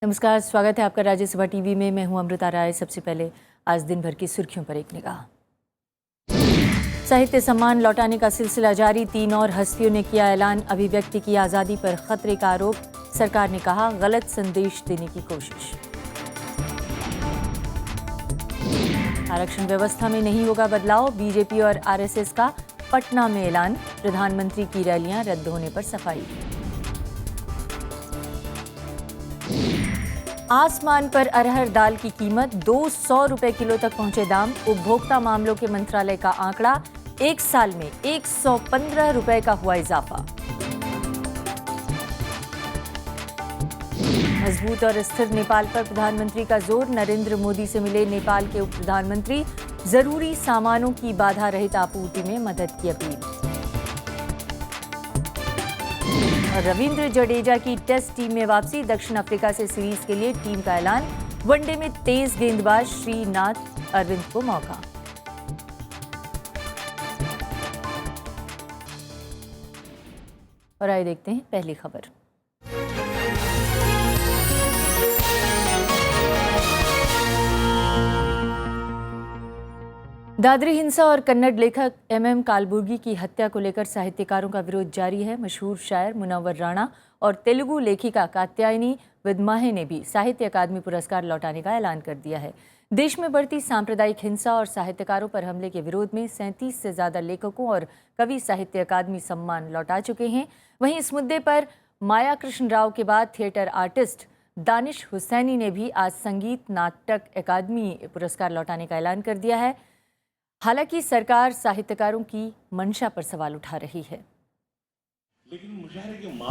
नमस्कार, स्वागत है आपका राज्यसभा टीवी में। मैं हूं अमृता राय। सबसे पहले आज दिन भर की सुर्खियों पर एक निगाह। साहित्य सम्मान लौटाने का सिलसिला जारी। 3 और हस्तियों ने किया ऐलान। अभिव्यक्ति की आज़ादी पर खतरे का आरोप। सरकार ने कहा गलत संदेश देने की कोशिश। आरक्षण व्यवस्था में नहीं होगा बदलाव। बीजेपी और आरएसएस का पटना में ऐलान। प्रधानमंत्री की रैलियां रद्द होने पर सफाई। आसमान पर अरहर दाल की कीमत 200 रुपए किलो तक पहुंचे दाम। उपभोक्ता मामलों के मंत्रालय का आंकड़ा, एक साल में 115 रुपए का हुआ इजाफा। मजबूत और स्थिर नेपाल पर प्रधानमंत्री का जोर। नरेंद्र मोदी से मिले नेपाल के उप प्रधानमंत्री। जरूरी सामानों की बाधा रहित आपूर्ति में मदद की अपील। और रविंद्र जडेजा की टेस्ट टीम में वापसी। दक्षिण अफ्रीका से सीरीज के लिए टीम का ऐलान। वनडे में तेज गेंदबाज श्रीनाथ अरविंद को मौका। और आइए देखते हैं पहली खबर। दादरी हिंसा और कन्नड़ लेखक एम कालबुर्गी की हत्या को लेकर साहित्यकारों का विरोध जारी है। मशहूर शायर मुनव्वर राणा और तेलुगु लेखिका कात्यायनी विद्माहे ने भी साहित्य अकादमी पुरस्कार लौटाने का ऐलान कर दिया है। देश में बढ़ती सांप्रदायिक हिंसा और साहित्यकारों पर हमले के विरोध में 37 से ज्यादा लेखकों और कवि साहित्य अकादमी सम्मान लौटा चुके हैं। वहीं इस मुद्दे पर माया कृष्ण राव के बाद थिएटर आर्टिस्ट दानिश हुसैनी ने भी आज संगीत नाटक अकादमी पुरस्कार लौटाने का ऐलान कर दिया है। हालांकि सरकार साहित्यकारों की मंशा पर सवाल उठा रही है।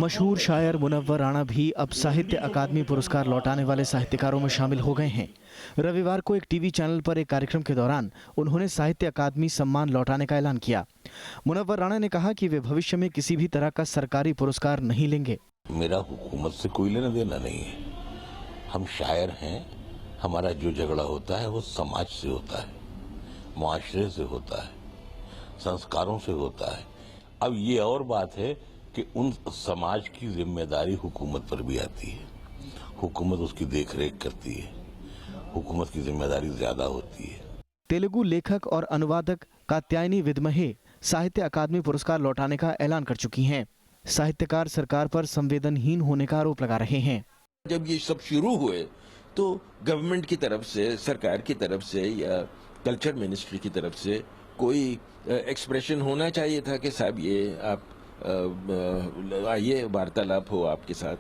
मशहूर शायर मुनव्वर राणा भी अब साहित्य अकादमी पुरस्कार लौटाने वाले साहित्यकारों में शामिल हो गए हैं। रविवार को एक टीवी चैनल पर एक कार्यक्रम के दौरान उन्होंने साहित्य अकादमी सम्मान लौटाने का ऐलान किया। मुनव्वर राणा ने कहा कि वे भविष्य में किसी भी तरह का सरकारी पुरस्कार नहीं लेंगे। मेरा हुकूमत से कोई लेना देना नहीं है। हम शायर हैं। हमारा जो झगड़ा होता है वो समाज से होता है, मुआशरे से होता है, संस्कारों से होता है। अब ये और बात है कि उन समाज की जिम्मेदारी हुकूमत पर भी आती है। हुकूमत उसकी देखरेख करती है। हुकूमत की जिम्मेदारी ज्यादा होती है। तेलुगु लेखक और अनुवादक कात्यायनी विद्महे साहित्य अकादमी पुरस्कार लौटाने का ऐलान कर चुकी हैं। साहित्यकार सरकार पर संवेदनहीन होने का आरोप लगा रहे हैं। जब ये सब शुरू हुए तो गवर्नमेंट की तरफ से, सरकार की तरफ से या कल्चर मिनिस्ट्री की तरफ से कोई एक्सप्रेशन होना चाहिए था कि साहब ये आप आइए वार्तालाप हो आपके साथ।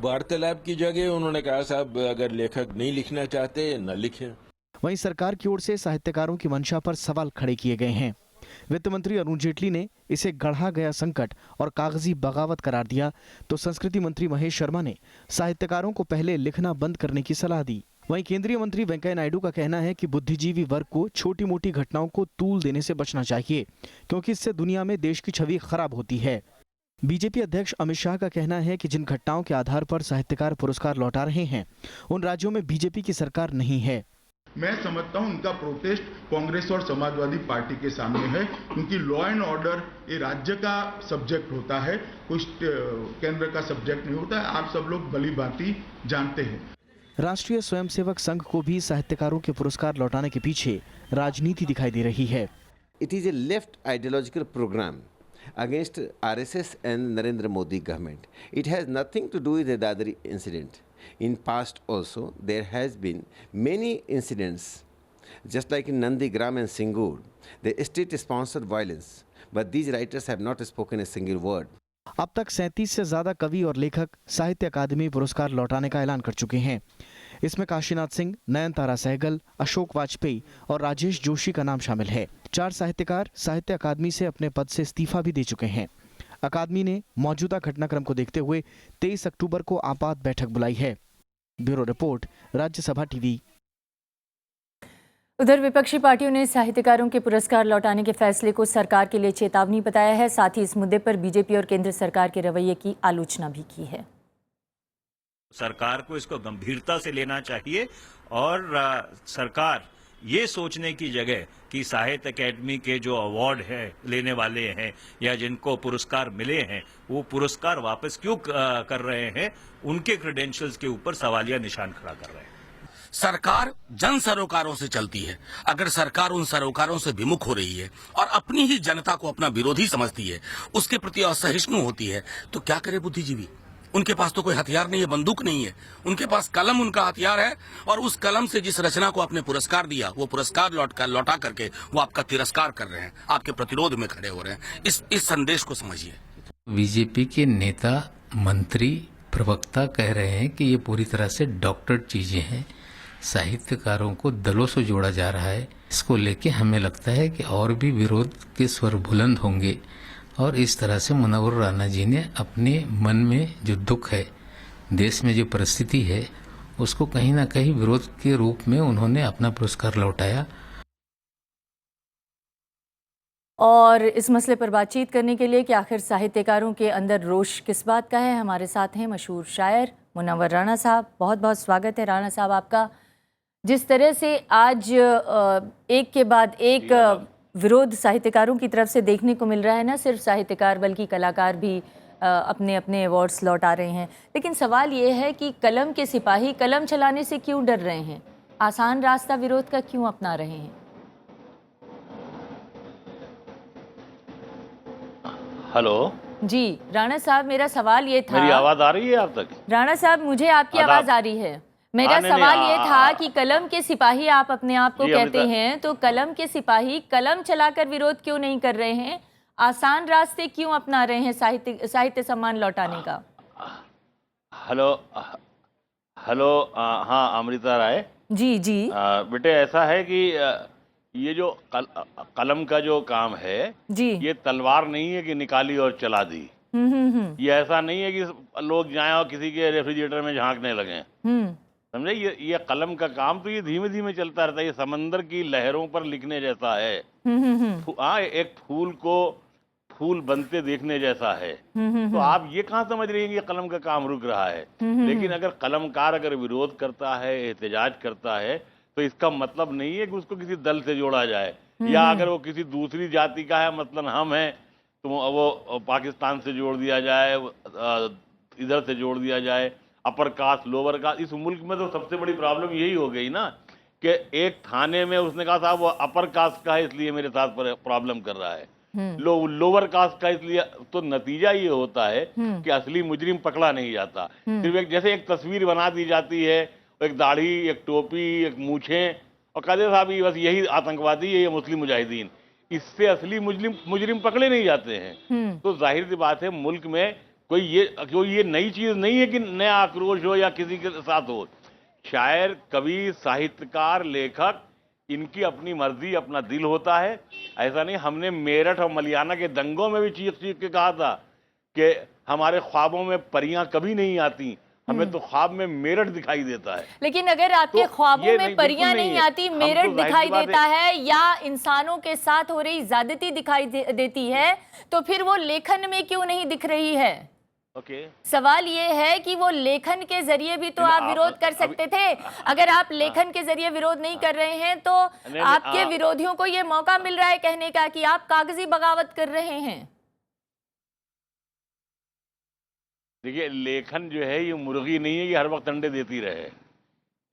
वार्तालाप की जगह उन्होंने कहा साहब अगर लेखक नहीं लिखना चाहते न लिखें। वहीं सरकार की ओर से साहित्यकारों की मंशा पर सवाल खड़े किए गए हैं। वित्त मंत्री अरुण जेटली ने इसे गढ़ा गया संकट और कागजी बगावत करार दिया, तो संस्कृति मंत्री महेश शर्मा ने साहित्यकारों को पहले लिखना बंद करने की सलाह दी। वहीं केंद्रीय मंत्री वेंकैया नायडू का कहना है कि बुद्धिजीवी वर्ग को छोटी मोटी घटनाओं को तूल देने से बचना चाहिए, क्योंकि इससे दुनिया में देश की छवि खराब होती है। बीजेपी अध्यक्ष अमित शाह का कहना है कि जिन घटनाओं के आधार पर साहित्यकार पुरस्कार लौटा रहे हैं उन राज्यों में बीजेपी की सरकार नहीं है। मैं समझता हूं उनका प्रोटेस्ट कांग्रेस और समाजवादी पार्टी के सामने है, क्योंकि लॉ एंड ऑर्डर ये राज्य का सब्जेक्ट होता है, कोई केंद्र का सब्जेक्ट नहीं होता है। आप सब लोग भली भांति जानते हैं। राष्ट्रीय स्वयंसेवक संघ को भी साहित्यकारों के पुरस्कार लौटाने के पीछे राजनीति दिखाई दे रही है। It is a left ideological program against RSS and Narendra Modi government. It has nothing to do with the Dadri incident. In past also there has been many incidents, just like in Nandigram and Singur, the state-sponsored violence. But these writers have not spoken a single word. अब तक 37 से ज्यादा कवि और लेखक साहित्य अकादमी पुरस्कार लौटाने का ऐलान कर चुके हैं। इसमें काशीनाथ सिंह, नयनतारा सहगल, अशोक वाजपेयी और राजेश जोशी का नाम शामिल है। 4 साहित्यकार साहित्य अकादमी से अपने पद से इस्तीफा भी दे चुके हैं। अकादमी ने मौजूदा घटनाक्रम को देखते हुए 23 अक्टूबर को आपात बैठक बुलाई है। Bureau report, Rajya Sabha TV. उधर विपक्षी पार्टियों ने साहित्यकारों के पुरस्कार लौटाने के फैसले को सरकार के लिए चेतावनी बताया है। साथ ही इस मुद्दे पर बीजेपी और केंद्र सरकार के रवैये की आलोचना भी की है। सरकार को इसको गंभीरता से लेना चाहिए और सरकार ये सोचने की जगह कि साहित्य अकेडमी के जो अवार्ड है लेने वाले हैं या जिनको पुरस्कार मिले हैं वो पुरस्कार वापस क्यों कर रहे हैं, उनके क्रेडेंशियल्स के ऊपर सवालिया निशान खड़ा कर रहे हैं। सरकार जन सरोकारों से चलती है। अगर सरकार उन सरोकारों से विमुख हो रही है और अपनी ही जनता को अपना विरोधी समझती है, उसके प्रति असहिष्णु होती है, तो क्या करे बुद्धिजीवी? उनके पास तो कोई हथियार नहीं है, बंदूक नहीं है, उनके पास कलम उनका हथियार है, और उस कलम से जिस रचना को आपने पुरस्कार दिया वो पुरस्कार लौटा करके वो आपका तिरस्कार कर रहे हैं, आपके प्रतिरोध में खड़े हो रहे हैं। इस संदेश को समझिए। बीजेपी के नेता, मंत्री, प्रवक्ता कह रहे हैं कि ये पूरी तरह से डॉक्टर्ड चीजें हैं, साहित्यकारों को दलों से जोड़ा जा रहा है। इसको लेके हमें लगता है कि और भी विरोध के स्वर बुलंद होंगे, और इस तरह से मुनव्वर राणा जी ने अपने मन में जो दुख है, देश में जो परिस्थिति है, उसको कहीं ना कहीं विरोध के रूप में उन्होंने अपना पुरस्कार लौटाया। और इस मसले पर बातचीत करने के लिए कि आखिर साहित्यकारों के अंदर रोष किस बात का है, हमारे साथ हैं मशहूर शायर मुनव्वर राणा साहब। बहुत बहुत स्वागत है राणा साहब आपका। जिस तरह से आज एक के बाद एक विरोध साहित्यकारों की तरफ से देखने को मिल रहा है, ना सिर्फ साहित्यकार बल्कि कलाकार भी अपने अपने अवार्ड्स लौटा रहे हैं, लेकिन सवाल ये है कि कलम के सिपाही कलम चलाने से क्यों डर रहे हैं, आसान रास्ता विरोध का क्यों अपना रहे हैं? हेलो जी राणा साहब, मेरा सवाल ये था। मेरी आवाज आ रही है आप तक? राणा साहब, मुझे आपकी आवाज आ रही है। मेरा सवाल ये था कि कलम के सिपाही आप अपने आप को कहते हैं, तो कलम के सिपाही कलम चलाकर विरोध क्यों नहीं कर रहे हैं, आसान रास्ते क्यों अपना रहे हैं साहित्य सम्मान लौटाने का? हेलो हेलो हाँ अमृता राय जी जी। बेटे ऐसा है कि ये जो कलम का जो काम है जी, ये तलवार नहीं है कि निकाली और चला दी। ये ऐसा नहीं है कि लोग जाएं और किसी के रेफ्रिजरेटर में झांकने लगे, समझे? ये कलम का काम तो ये धीमे धीमे चलता रहता है, ये समंदर की लहरों पर लिखने जैसा है। हाँ, एक फूल को फूल बनते देखने जैसा है। तो आप ये कहाँ समझ रही हैं कि ये कलम का काम रुक रहा है? लेकिन अगर कलमकार अगर विरोध करता है, एहतजाज करता है, तो इसका मतलब नहीं है कि उसको किसी दल से जोड़ा जाए, या अगर वो किसी दूसरी जाति का है, मतलब हम हैं, तो वो पाकिस्तान से जोड़ दिया जाए, इधर से जोड़ दिया जाए, अपर कास्ट लोअर कास्ट। इस मुल्क में तो सबसे बड़ी प्रॉब्लम यही हो गई ना कि एक थाने में उसने कहा साहब वो अपर कास्ट का है इसलिए मेरे साथ प्रॉब्लम कर रहा है, लोअर कास्ट का इसलिए। तो नतीजा ये होता है कि असली मुजरिम पकड़ा नहीं जाता। सिर्फ एक जैसे एक तस्वीर बना दी जाती है, एक दाढ़ी, एक टोपी, एक मूछें, और कहते साहब ये बस यही आतंकवादी है, ये मुस्लिम मुजाहिदीन। इससे असली मुजरिम पकड़े नहीं जाते हैं। तो जाहिर सी बात है मुल्क में कोई ये नई चीज नहीं है कि नया आक्रोश हो या किसी के साथ हो। शायर, कवि, साहित्यकार, लेखक, इनकी अपनी मर्जी, अपना दिल होता है। ऐसा नहीं, हमने मेरठ और मलियाना के दंगों में भी चीख चीख के कहा था कि हमारे ख्वाबों में परियां कभी नहीं आती, हमें तो ख्वाब में मेरठ दिखाई देता है। लेकिन अगर आपके ख्वाबों में परियां नहीं आती, मेरठ दिखाई देता है या इंसानों के साथ हो रही ज्यादती दिखाई देती है, तो फिर वो लेखन में क्यों नहीं दिख रही है? सवाल ये है कि वो लेखन के जरिए भी तो आप विरोध कर सकते थे। अगर आप लेखन के जरिए विरोध नहीं कर रहे हैं, तो आपके विरोधियों को ये मौका मिल रहा है कहने का कि आप कागजी बगावत कर रहे हैं। देखिए, लेखन जो है ये मुर्गी नहीं है कि हर वक्त अंडे देती रहे।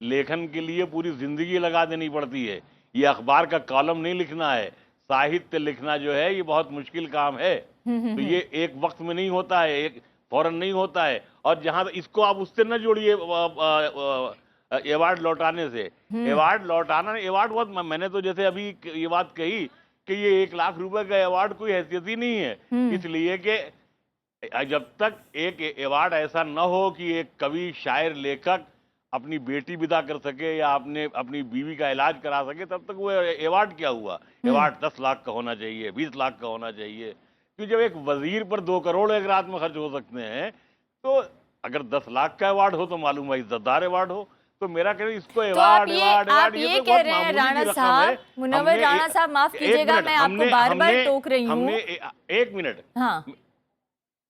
लेखन के लिए पूरी जिंदगी लगा देनी पड़ती है। ये अखबार का कॉलम नहीं लिखना है, साहित्य लिखना जो है ये बहुत मुश्किल काम है। तो ये एक वक्त में नहीं होता है, एक फौरन नहीं होता है। और जहां इसको आप उससे न जोड़िए अवार्ड लौटाने से। अवार्ड लौटाना, अवार्ड बहुत, मैंने तो जैसे अभी ये बात कही कि ये 1 लाख रुपए का अवार्ड कोई हैसियत ही नहीं है, इसलिए कि जब तक एक अवार्ड ऐसा न हो कि एक कवि, शायर, लेखक अपनी बेटी विदा कर सके या अपनी बीवी का इलाज करा सके, तब तक वो अवार्ड क्या हुआ? अवार्ड 10 लाख का होना चाहिए, 20 लाख का होना चाहिए। क्योंकि जब एक वजीर पर 2 करोड़ एक रात में खर्च हो सकते हैं, तो अगर 10 लाख का अवार्ड हो तो मालूम है इज्जतदार अवार्ड हो। तो मेरा कहना इसको अवार्ड आप ये कह रहे हैं राणा साहब, मुनव्वर राणा साहब, माफ कीजिएगा मैं आपको बार बार टोक रही हूँ। 1 मिनट, हाँ,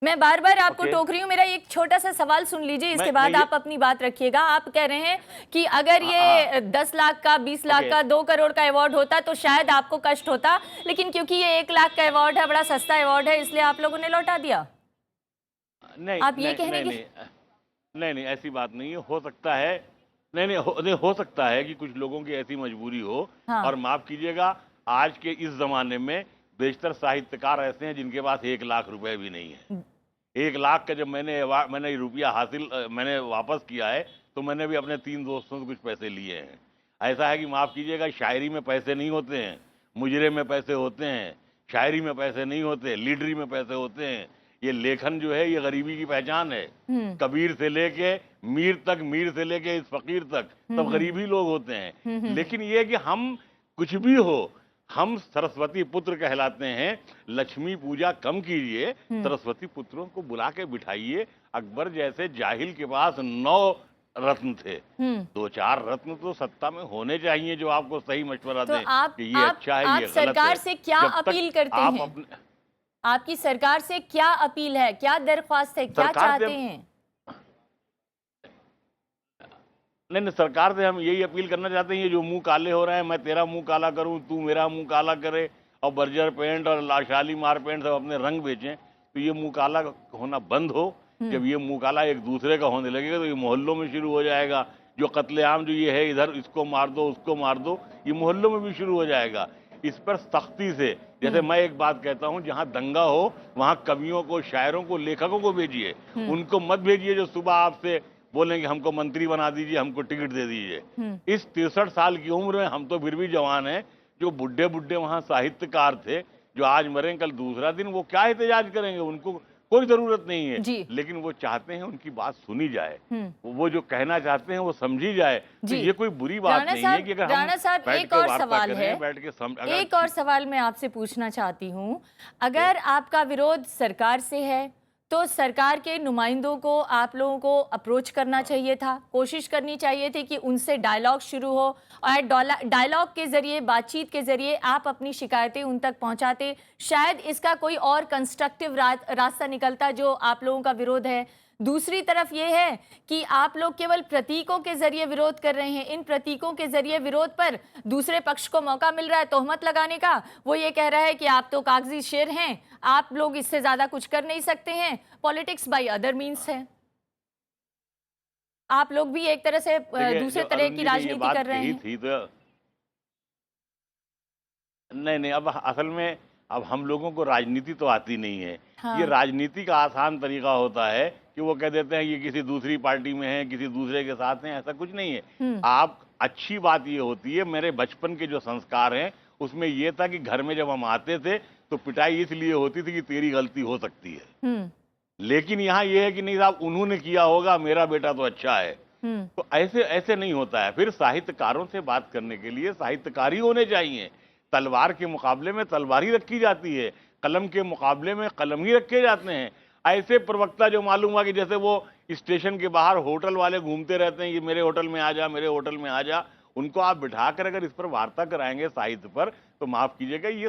मैं बार बार आपको ओके। टोक रही हूँ, मेरा एक छोटा सा सवाल सुन लीजिए, इसके मैं बाद ये- आप अपनी बात रखिएगा। आप कह रहे हैं कि अगर ये 10 लाख का, 20 लाख ओके। का, 2 करोड़ का अवार्ड होता तो शायद आपको कष्ट होता, लेकिन क्योंकि ये 1 लाख का अवार्ड है, बड़ा सस्ता अवार्ड है, इसलिए आप लोगों ने लौटा दिया। नहीं आप ये नहीं कह रहे नहीं, हैं कि नहीं नहीं ऐसी बात नहीं है, हो सकता है। नहीं, हो सकता है कि कुछ लोगों की ऐसी मजबूरी हो। हाँ। और माफ कीजिएगा, आज के इस जमाने में बेशतर साहित्यकार ऐसे हैं जिनके पास 1 लाख रुपए भी नहीं है। 1 लाख का जब मैंने रुपया मैंने वापस किया है, तो मैंने भी अपने 3 दोस्तों से कुछ पैसे लिए हैं। ऐसा है कि माफ कीजिएगा, शायरी में पैसे नहीं होते हैं, मुजरे में पैसे होते हैं, शायरी में पैसे नहीं होते, लीडरी में पैसे होते हैं। ये लेखन जो है, ये गरीबी की पहचान है। कबीर से लेके मीर तक, मीर से लेके इस फकीर तक, सब गरीबी लोग होते हैं। लेकिन ये कि हम कुछ भी हो, हम सरस्वती पुत्र कहलाते हैं। लक्ष्मी पूजा कम कीजिए, सरस्वती पुत्रों को बुला के बिठाइए। अकबर जैसे जाहिल के पास 9 रत्न थे, 2-4 रत्न तो सत्ता में होने चाहिए जो आपको सही मशवरा तो दें कि ये अच्छा है, आप ये गलत सरकार है। से क्या जब तक अपील करते आप हैं? अपने आपकी सरकार से क्या अपील है, क्या दरख्वास्त है, क्या सरकार से चाहते हैं? नहीं, सरकार से हम यही अपील करना चाहते हैं, ये जो मुंह काले हो रहे हैं, मैं तेरा मुंह काला करूं, तू मेरा मुंह काला करे, और बर्जर पेंट और लाशाली मार पेंट सब अपने रंग बेचें, तो ये मुंह काला होना बंद हो। जब ये मुंह काला एक दूसरे का होने लगेगा तो ये मोहल्लों में शुरू हो जाएगा। जो कत्लेआम जो ये है, इधर इसको मार दो, उसको मार दो, ये मोहल्लों में भी शुरू हो जाएगा। इस पर सख्ती से, जैसे मैं एक बात कहता हूँ, जहाँ दंगा हो वहाँ कवियों को, शायरों को, लेखकों को भेजिए। उनको मत भेजिए जो सुबह आपसे बोलेंगे हमको मंत्री बना दीजिए, हमको टिकट दे दीजिए। इस 63 साल की उम्र में हम तो फिर भी जवान हैं। जो बुढ़े बुढ़े वहाँ साहित्यकार थे, जो आज मरे कल दूसरा दिन, वो क्या एहतजाज करेंगे? उनको कोई जरूरत नहीं है। जी। लेकिन वो चाहते हैं उनकी बात सुनी जाए, वो जो कहना चाहते हैं वो समझी जाए। तो ये कोई बुरी बात राणा नहीं है कि अगर हम राणा साहब, बैठ एक के और वार्ता सवाल करें, है, बैठ के अगर एक और सवाल मैं आपसे पूछना चाहती हूँ। अगर आपका विरोध सरकार से है तो सरकार के नुमाइंदों को आप लोगों को अप्रोच करना चाहिए था, कोशिश करनी चाहिए थी कि उनसे डायलॉग शुरू हो, और डायलॉग के जरिए, बातचीत के जरिए आप अपनी शिकायतें उन तक पहुंचाते। शायद इसका कोई और कंस्ट्रक्टिव रास्ता निकलता जो आप लोगों का विरोध है। दूसरी तरफ ये है कि आप लोग केवल प्रतीकों के जरिए विरोध कर रहे हैं। इन प्रतीकों के जरिए विरोध पर दूसरे पक्ष को मौका मिल रहा है तोहमत लगाने का। वो ये कह रहा है कि आप तो कागजी शेर हैं, आप लोग इससे ज्यादा कुछ कर नहीं सकते हैं, पॉलिटिक्स बाय अदर मीन्स है। आप लोग भी एक तरह से दूसरे तरह की राजनीति कर रहे हैं। थी तो नहीं, अब असल में अब हम लोगों को राजनीति तो आती नहीं है। हाँ। ये राजनीति का आसान तरीका होता है कि वो कह देते हैं ये किसी दूसरी पार्टी में है, किसी दूसरे के साथ हैं। ऐसा कुछ नहीं है। आप, अच्छी बात ये होती है, मेरे बचपन के जो संस्कार हैं उसमें ये था कि घर में जब हम आते थे तो पिटाई इसलिए होती थी कि तेरी गलती हो सकती है। लेकिन यहाँ ये है कि नहीं साहब, उन्होंने किया होगा, मेरा बेटा तो अच्छा है। तो ऐसे ऐसे नहीं होता है। फिर साहित्यकारों से बात करने के लिए साहित्यकार ही होने चाहिए। तलवार के मुकाबले में तलवार ही रखी जाती है, कलम के मुकाबले में कलम ही रखे जाते हैं। ऐसे प्रवक्ता जो मालूम हुआ कि जैसे वो स्टेशन के बाहर होटल वाले घूमते रहते हैं, ये मेरे होटल में आ जा, मेरे होटल में आ जा, उनको आप बिठाकर अगर इस पर वार्ता कराएंगे साहित्य पर, तो माफ कीजिएगा, ये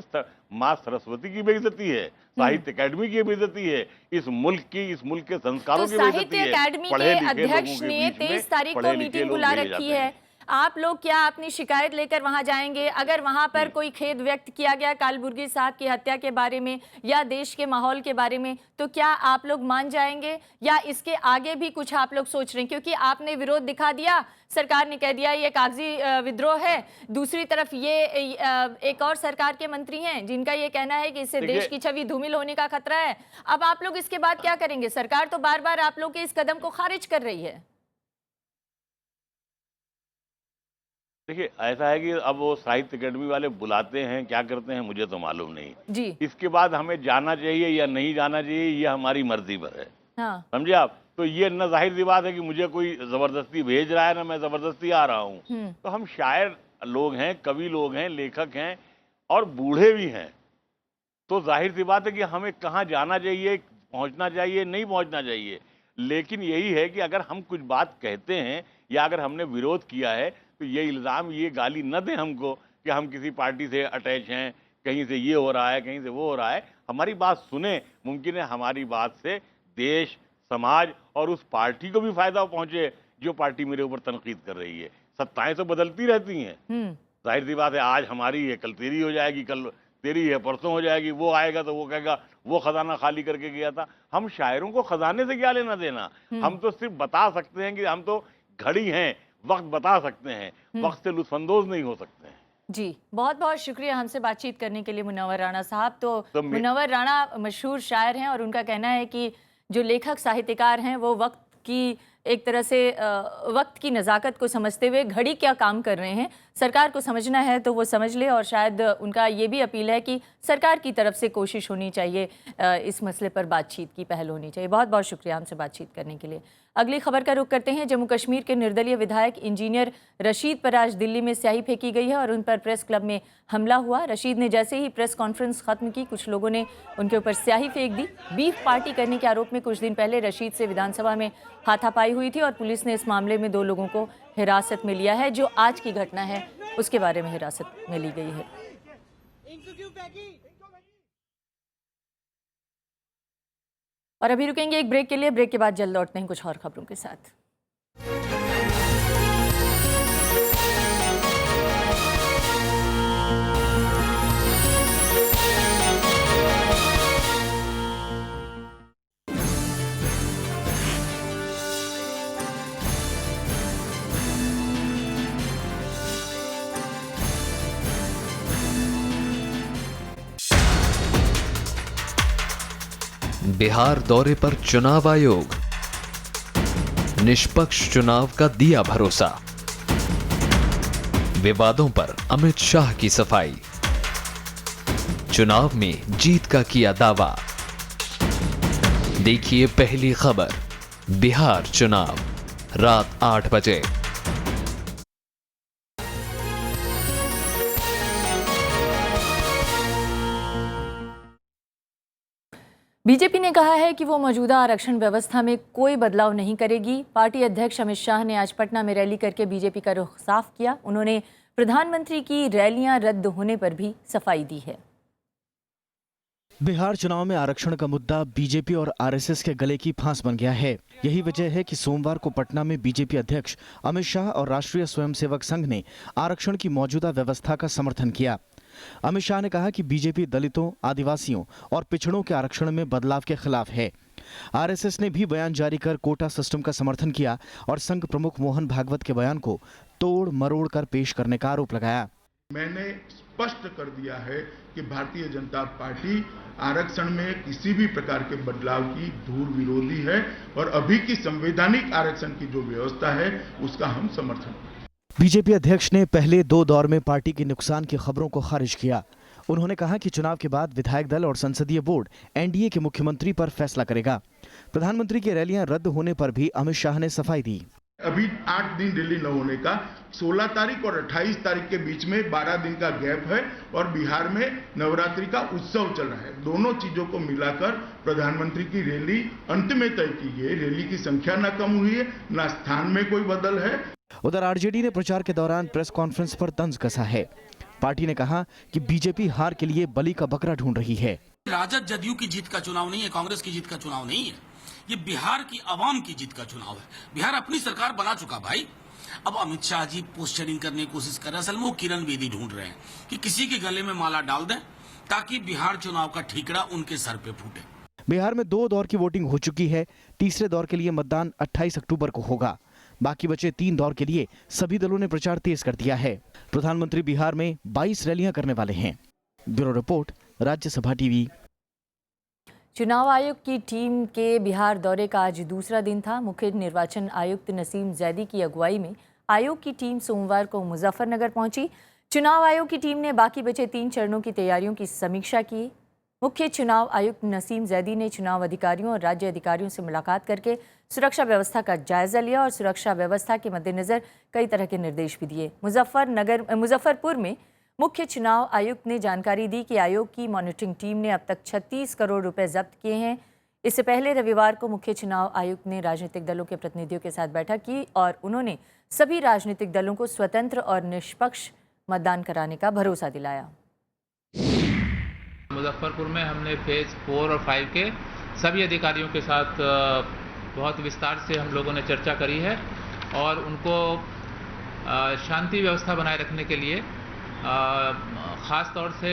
माँ सरस्वती की बेइज्जती है, साहित्य अकेडमी की बेइज्जती है, इस मुल्क के संस्कारों की बेइज्जती साहित्य है। अकेडमी के अध्यक्ष ने 23 तारीख को मीटिंग बुला रखी है। आप लोग क्या अपनी शिकायत लेकर वहां जाएंगे? अगर वहां पर कोई खेद व्यक्त किया गया कालबुर्गी साहब की हत्या के बारे में या देश के माहौल के बारे में, तो क्या आप लोग मान जाएंगे या इसके आगे भी कुछ आप लोग सोच रहे हैं? क्योंकि आपने विरोध दिखा दिया, सरकार ने कह दिया ये कागजी विद्रोह है। दूसरी तरफ ये एक और सरकार के मंत्री हैं जिनका ये कहना है कि इससे देश की छवि धूमिल होने का खतरा है। अब आप लोग इसके बाद क्या करेंगे? सरकार तो बार बार आप लोग के इस कदम को खारिज कर रही है। देखिए, ऐसा है कि अब वो साहित्य अकेडमी वाले बुलाते हैं, क्या करते हैं मुझे तो मालूम नहीं जी। इसके बाद हमें जाना चाहिए या नहीं जाना चाहिए, ये हमारी मर्जी पर है। हाँ। समझे आप? तो ये न जाहिर सी बात है कि मुझे कोई जबरदस्ती भेज रहा है, ना मैं जबरदस्ती आ रहा हूँ। तो हम शायर लोग हैं, कवि लोग हैं, लेखक हैं और बूढ़े भी हैं। तो जाहिर सी बात है कि हमें कहाँ जाना चाहिए, पहुँचना चाहिए, नहीं पहुँचना चाहिए। लेकिन यही है कि अगर हम कुछ बात कहते हैं या अगर हमने विरोध किया है, तो ये इल्ज़ाम, ये गाली न दें हमको कि हम किसी पार्टी से अटैच हैं, कहीं से ये हो रहा है, कहीं से वो हो रहा है। हमारी बात सुने, मुमकिन है हमारी बात से देश, समाज और उस पार्टी को भी फायदा पहुंचे जो पार्टी मेरे ऊपर तनकीद कर रही है। सत्ताएं तो बदलती रहती हैं, जाहिर सी बात है, आज हमारी है कल तेरी हो जाएगी, कल तेरी है परसों हो जाएगी। वो आएगा तो वो कहेगा वो खजाना खाली करके गया था। हम शायरों को खजाने से क्या लेना देना, हम तो सिर्फ बता सकते हैं कि हम तो घड़ी हैं, वक्त बता सकते हैं, वक्त से लुत्फानंदोज नहीं हो सकते हैं। जी, बहुत बहुत शुक्रिया हमसे बातचीत करने के लिए मुनव्वर राणा साहब। तो मुनव्वर राणा मशहूर शायर हैं और उनका कहना है कि जो लेखक साहित्यकार हैं वो वक्त की एक तरह से वक्त की नज़ाकत को समझते हुए घड़ी क्या काम कर रहे हैं, सरकार को समझना है तो वो समझ ले। और शायद उनका ये भी अपील है कि सरकार की तरफ से कोशिश होनी चाहिए, इस मसले पर बातचीत की पहल होनी चाहिए। बहुत बहुत शुक्रिया हमसे बातचीत करने के लिए। अगली खबर का रुख करते हैं। जम्मू कश्मीर के निर्दलीय विधायक इंजीनियर रशीद पर आज दिल्ली में स्याही फेंकी गई है और उन पर प्रेस क्लब में हमला हुआ। रशीद ने जैसे ही प्रेस कॉन्फ्रेंस खत्म की, कुछ लोगों ने उनके ऊपर स्याही फेंक दी। बीफ पार्टी करने के आरोप में कुछ दिन पहले रशीद से विधानसभा में हाथापाई हुई थी और पुलिस ने इस मामले में 2 लोगों को हिरासत में लिया है। जो आज की घटना है उसके बारे में हिरासत में ली गई है। और अभी रुकेंगे एक ब्रेक के लिए। ब्रेक के बाद जल्द लौटते हैं कुछ और खबरों के साथ। बिहार दौरे पर चुनाव आयोग, निष्पक्ष चुनाव का दिया भरोसा, विवादों पर अमित शाह की सफाई, चुनाव में जीत का किया दावा। देखिए पहली खबर, बिहार चुनाव, रात 8 बजे। बीजेपी ने कहा है कि वो मौजूदा आरक्षण व्यवस्था में कोई बदलाव नहीं करेगी। पार्टी अध्यक्ष अमित शाह ने आज पटना में रैली करके बीजेपी का रुख साफ किया। उन्होंने प्रधानमंत्री की रैलियां रद्द होने पर भी सफाई दी है। बिहार चुनाव में आरक्षण का मुद्दा बीजेपी और आरएसएस के गले की फांस बन गया है। यही वजह है कि सोमवार को पटना में बीजेपी अध्यक्ष अमित शाह और राष्ट्रीय स्वयंसेवक संघ ने आरक्षण की मौजूदा व्यवस्था का समर्थन किया। अमित शाह ने कहा कि बीजेपी दलितों, आदिवासियों और पिछड़ों के आरक्षण में बदलाव के खिलाफ है। आरएसएस ने भी बयान जारी कर कोटा सिस्टम का समर्थन किया और संघ प्रमुख मोहन भागवत के बयान को तोड़ मरोड़ कर पेश करने का आरोप लगाया। मैंने स्पष्ट कर दिया है कि भारतीय जनता पार्टी आरक्षण में किसी भी प्रकार के बदलाव की धूर विरोधी है और अभी की संवैधानिक आरक्षण की जो व्यवस्था है उसका हम समर्थन करते हैं। बीजेपी अध्यक्ष ने पहले 2 दौर में पार्टी के नुकसान की खबरों को खारिज किया। उन्होंने कहा कि चुनाव के बाद विधायक दल और संसदीय बोर्ड एनडीए के मुख्यमंत्री पर फैसला करेगा। प्रधानमंत्री की रैलियां रद्द होने पर भी अमित शाह ने सफाई दी। अभी 8 दिन दिल्ली न होने का, 16 तारीख और 28 तारीख के बीच में 12 दिन का गैप है और बिहार में नवरात्रि का उत्सव चल रहा है। दोनों चीजों को मिलाकर प्रधानमंत्री की रैली अंत में तय की गई। रैली की संख्या न कम हुई है, न स्थान में कोई बदल है। उधर आरजेडी ने प्रचार के दौरान प्रेस कॉन्फ्रेंस पर तंज कसा है। पार्टी ने कहा कि बीजेपी हार के लिए बलि का बकरा ढूंढ रही है। राजद जदयू की जीत का चुनाव नहीं है, कांग्रेस की जीत का चुनाव नहीं है, ये बिहार की आवाम की जीत का चुनाव है। बिहार अपनी सरकार बना चुका भाई। अब अमित शाह जी पोस्टरिंग करने की कोशिश कर रहे हैं, असल में वो किरण बेदी ढूंढ रहे हैं कि किसी के गले में माला डाल दें ताकि बिहार चुनाव का ठीकरा उनके सर पे फूटे। बिहार में 2 दौर की वोटिंग हो चुकी है। तीसरे दौर के लिए मतदान 28 अक्टूबर को होगा। बाकी बचे 3 दौर के लिए सभी दलों ने प्रचार तेज कर दिया है। प्रधानमंत्री बिहार में 22 रैलियां करने वाले हैं। Bureau report, Rajya Sabha TV. चुनाव आयोग की टीम के बिहार दौरे का आज दूसरा दिन था। मुख्य निर्वाचन आयुक्त नसीम जैदी की अगुवाई में आयोग की टीम सोमवार को मुजफ्फरनगर पहुंची। चुनाव आयोग की टीम ने बाकी बचे 3 चरणों की तैयारियों की समीक्षा की। मुख्य चुनाव आयुक्त नसीम जैदी ने चुनाव अधिकारियों और राज्य अधिकारियों से मुलाकात करके सुरक्षा व्यवस्था का जायजा लिया और सुरक्षा व्यवस्था के मद्देनजर कई तरह के निर्देश भी दिए। मुजफ्फरपुर में मुख्य चुनाव आयुक्त ने जानकारी दी कि आयोग की मॉनिटरिंग टीम ने अब तक 36 करोड़ रुपए जब्त किए हैं। इससे पहले रविवार को मुख्य चुनाव आयुक्त ने राजनीतिक दलों के प्रतिनिधियों के साथ बैठक की और उन्होंने सभी राजनीतिक दलों को स्वतंत्र और निष्पक्ष मतदान कराने का भरोसा दिलाया। मुजफ्फरपुर में हमने फेज़ 4 और 5 के सभी अधिकारियों के साथ बहुत विस्तार से हम लोगों ने चर्चा करी है और उनको शांति व्यवस्था बनाए रखने के लिए ख़ास तौर से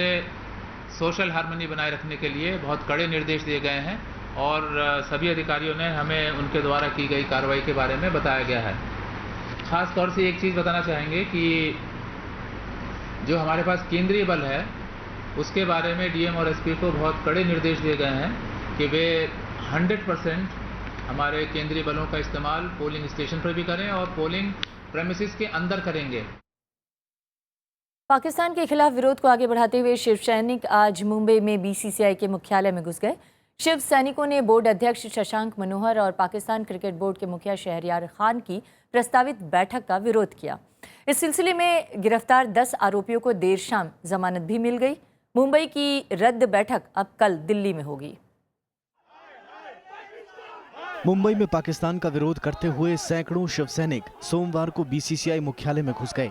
सोशल हार्मनी बनाए रखने के लिए बहुत कड़े निर्देश दिए गए हैं और सभी अधिकारियों ने हमें उनके द्वारा की गई कार्रवाई के बारे में बताया गया है। ख़ास तौर से एक चीज़ बताना चाहेंगे कि जो हमारे पास केंद्रीय बल है उसके बारे में डीएम और एसपी को बहुत कड़े निर्देश दिए गए हैं कि वे 100% हमारे केंद्रीय बलों का इस्तेमाल पोलिंग स्टेशन पर भी करें और पोलिंग प्रेमिसेस के अंदर करेंगे। पाकिस्तान के खिलाफ विरोध को आगे बढ़ाते हुए शिव सैनिक आज मुंबई में बीसीसीआई के मुख्यालय में घुस गए। शिव सैनिकों ने बोर्ड अध्यक्ष शशांक मनोहर और पाकिस्तान क्रिकेट बोर्ड के मुखिया शहरयार खान की प्रस्तावित बैठक का विरोध किया। इस सिलसिले में गिरफ्तार 10 आरोपियों को देर शाम जमानत भी मिल गई। मुंबई की रद्द बैठक अब कल दिल्ली में होगी। मुंबई में पाकिस्तान का विरोध करते हुए सैकड़ों शिव सैनिक सोमवार को बीसीसीआई मुख्यालय में घुस गए।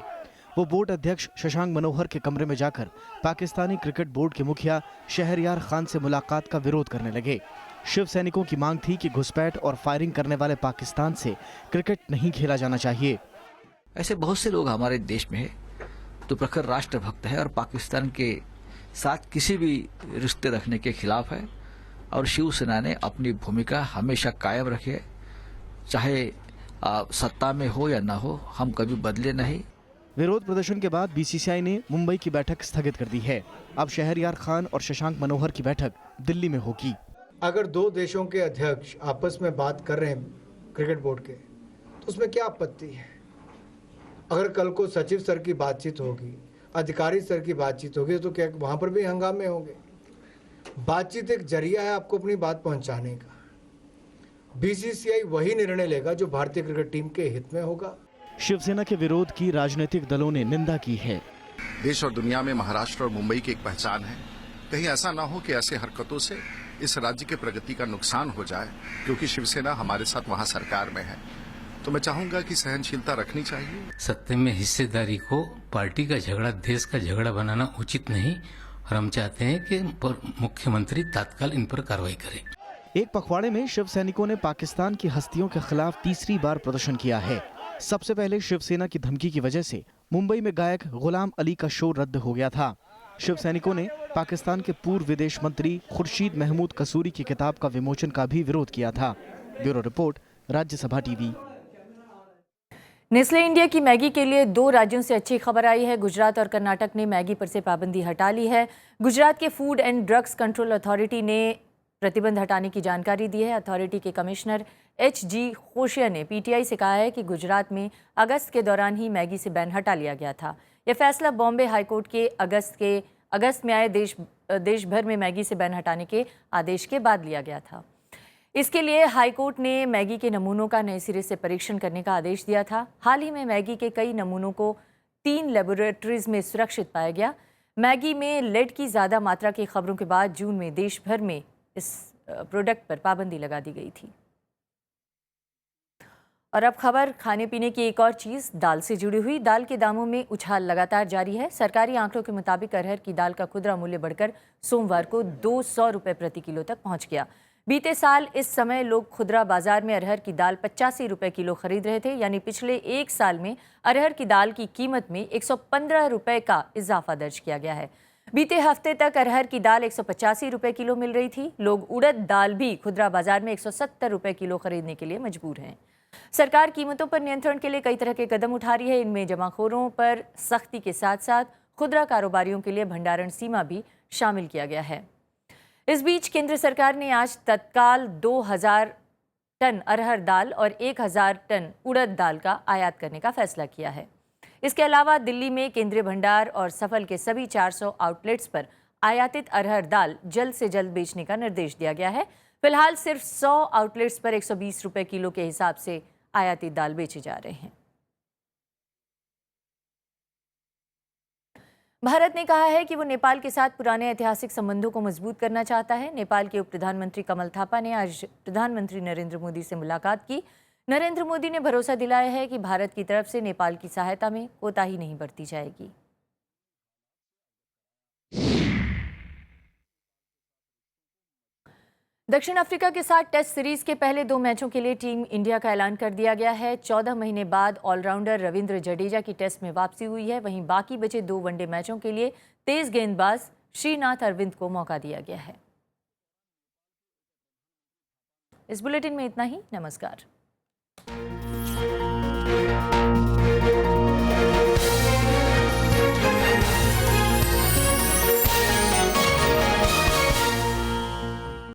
वो बोर्ड अध्यक्ष शशांक मनोहर के कमरे में जाकर पाकिस्तानी क्रिकेट बोर्ड के मुखिया शहरयार खान से मुलाकात का विरोध करने लगे। शिव सैनिकों की मांग थी कि घुसपैठ और फायरिंग करने वाले पाकिस्तान से क्रिकेट नहीं खेला जाना चाहिए। ऐसे बहुत से लोग हमारे देश में है तो प्रखर राष्ट्रभक्त है और पाकिस्तान के साथ किसी भी रिश्ते रखने के खिलाफ है और शिवसेना ने अपनी भूमिका हमेशा कायम रखी है, चाहे सत्ता में हो या ना हो, हम कभी बदले नहीं। विरोध प्रदर्शन के बाद बीसीसीआई ने मुंबई की बैठक स्थगित कर दी है। अब शहरयार खान और शशांक मनोहर की बैठक दिल्ली में होगी। अगर दो देशों के अध्यक्ष आपस में बात कर रहे हैं क्रिकेट बोर्ड के, तो उसमें क्या आपत्ति है? अगर कल को सचिव स्तर की बातचीत होगी, अधिकारी स्तर की बातचीत होगी, तो क्या वहां पर भी हंगामे होंगे? बातचीत एक जरिया है आपको अपनी बात पहुंचाने का। बीसीसीआई वही निर्णय लेगा जो भारतीय क्रिकेट टीम के हित में होगा। शिवसेना के विरोध की राजनीतिक दलों ने निंदा की है। देश और दुनिया में महाराष्ट्र और मुंबई की एक पहचान है। कहीं ऐसा ना हो कि ऐसे हरकतों से इस राज्य के प्रगति का नुकसान हो जाए, क्योंकि शिवसेना हमारे साथ वहां सरकार में है। तो मैं चाहूंगा कि सहनशीलता रखनी चाहिए। सत्ता में हिस्सेदारी को पार्टी का झगड़ा, देश का झगड़ा बनाना उचित नहीं और हम चाहते हैं कि मुख्यमंत्री तत्काल इन पर कार्रवाई करें। एक पखवाड़े में शिव सैनिकों ने पाकिस्तान की हस्तियों के खिलाफ तीसरी बार प्रदर्शन किया है। सबसे पहले शिवसेना की धमकी की वजह से मुंबई में गायक गुलाम अली का शो रद्द हो गया था। शिव सैनिकों ने पाकिस्तान के पूर्व विदेश मंत्री खुर्शीद महमूद कसूरी की किताब का विमोचन का भी विरोध किया था। Bureau report, Rajya Sabha TV. Nestle India की मैगी के लिए 2 राज्यों से अच्छी खबर आई है। गुजरात और कर्नाटक ने मैगी पर से पाबंदी हटा ली है। गुजरात के food and drugs control authority ने प्रतिबंध हटाने की जानकारी दी है। अथॉरिटी के कमिश्नर HG खोशिया ने पीटीआई से कहा है कि गुजरात में अगस्त के दौरान ही मैगी से बैन हटा लिया गया था। यह फैसला बॉम्बे हाईकोर्ट के अगस्त में आए देश भर में मैगी से बैन हटाने के आदेश के बाद लिया गया था। इसके लिए हाईकोर्ट ने मैगी के नमूनों का नए सिरे से परीक्षण करने का आदेश दिया था। हाल ही में मैगी के कई नमूनों को 3 लेबोरेटरीज में सुरक्षित पाया गया। मैगी में लेड की ज़्यादा मात्रा की खबरों के बाद जून में देश भर में इस प्रोडक्ट पर पाबंदी लगा दी गई थी। और अब खबर खाने पीने की एक और चीज़, दाल से जुड़ी हुई। दाल के दामों में उछाल लगातार जारी है। सरकारी आंकड़ों के मुताबिक अरहर की दाल का खुदरा मूल्य बढ़कर सोमवार को 200 रुपये प्रति किलो तक पहुंच गया। बीते साल इस समय लोग खुदरा बाजार में अरहर की दाल 85 रुपये किलो खरीद रहे थे, यानी पिछले 1 साल में अरहर की दाल की कीमत में 115 रुपये का इजाफा दर्ज किया गया है। बीते हफ्ते तक अरहर की दाल 185 रुपये किलो मिल रही थी। लोग उड़द दाल भी खुदरा बाजार में 170 रुपये किलो खरीदने के लिए मजबूर हैं। सरकार कीमतों पर नियंत्रण के लिए कई तरह के कदम उठा रही है। इनमें जमाखोरों पर सख्ती के साथ साथ खुदरा कारोबारियों के लिए भंडारण सीमा भी शामिल किया गया है। इस बीच केंद्र सरकार ने आज तत्काल 2000 टन अरहर दाल और 1000 टन उड़द दाल का आयात करने का फैसला किया है। इसके अलावा दिल्ली में केंद्रीय भंडार और सफल के सभी 400 आउटलेट्स पर आयातित अरहर दाल जल्द से जल्द बेचने का निर्देश दिया गया है। फिलहाल सिर्फ 100 आउटलेट्स पर 120 रुपये किलो के हिसाब से आयातित दाल बेचे जा रहे हैं। भारत ने कहा है कि वो नेपाल के साथ पुराने ऐतिहासिक संबंधों को मजबूत करना चाहता है। नेपाल के उप प्रधानमंत्री कमल थापा ने आज प्रधानमंत्री नरेंद्र मोदी से मुलाकात की। नरेंद्र मोदी ने भरोसा दिलाया है कि भारत की तरफ से नेपाल की सहायता में कोताही नहीं बरती जाएगी। दक्षिण अफ्रीका के साथ टेस्ट सीरीज के पहले 2 मैचों के लिए टीम इंडिया का ऐलान कर दिया गया है। 14 महीने बाद ऑलराउंडर रविंद्र जडेजा की टेस्ट में वापसी हुई है। वहीं बाकी बचे 2 वनडे मैचों के लिए तेज गेंदबाज श्रीनाथ अरविंद को मौका दिया गया है। इस बुलेटिन में इतना ही। नमस्कार।